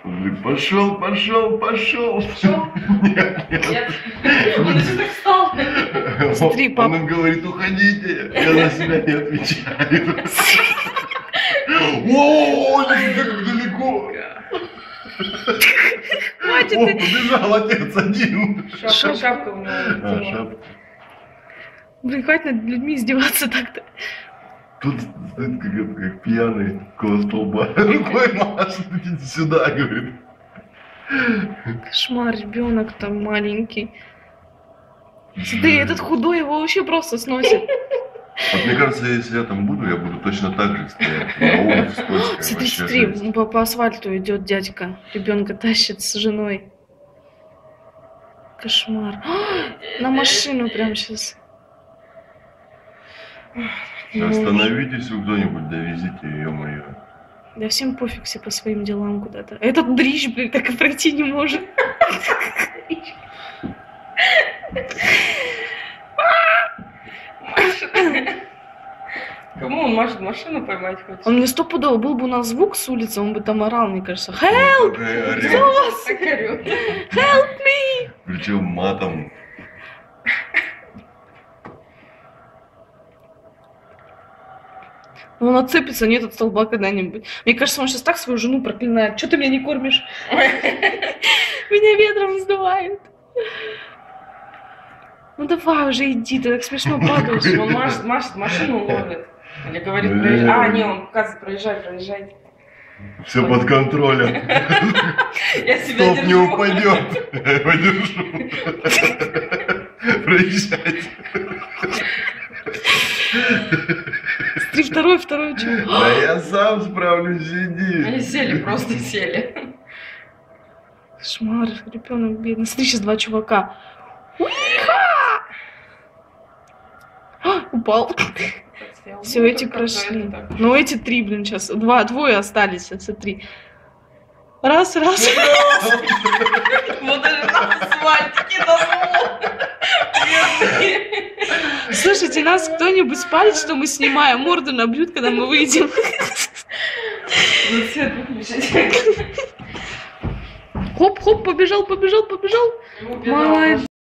Он говорит, пошел, пошел, пошел. Нет, нет. Он еще так встал. Смотри, папа. Он им говорит, уходите, я за себя не отвечаю. О, как далеко. Хватит О, ты. побежал отец один. Шапка у него. А, шапка. Блин, хватит над людьми издеваться так-то. Тут стоит как пьяный около столба. Рукой машет, идите сюда, говорит. Кошмар, ребенок там маленький. Смотри, этот худой его вообще просто сносит. Вот мне кажется, если я там буду, я буду точно так же стоять. На улице скользкая, Смотри, вообще смотри, жесть. по асфальту идет дядька. Ребенка тащит с женой. Кошмар. На машину прям сейчас. Остановитесь вы кто-нибудь, довезите ее, мое. Да всем пофиг, все по своим делам куда-то. Этот дрищ, блин, так и пройти не может. Кому он машет? Машину поймать хочет? Он мне стопудово, был бы у нас звук с улицы, он бы там орал, мне кажется. Help! Так орёт. Help me! Причем матом. Он отцепится, нет от столба когда-нибудь. Мне кажется, он сейчас так свою жену проклинает. Что ты меня не кормишь? Меня ветром сдувает. Ну давай уже иди, ты так смешно падаешь. Он машет, машину ловит. Или говорит, проезжай. А, не, он показывает, проезжай. Все под контролем. Я себя Стоп, не держу. упадет. Я подержу. Проезжайте. Смотри, второй чё? Да я сам справлюсь, Они иди. сели, просто сели. Кошмар, ребенок бедный. Смотри, сейчас два чувака. Упал. Все, эти прошли. Ну эти три, блин, сейчас. Двое остались, смотри. Раз. Вот даже на асфальтике давно. Слушайте, нас кто-нибудь спалит, что мы снимаем, морду набьют, когда мы выйдем. Ну свет выключить. Хоп, побежал. Молодец.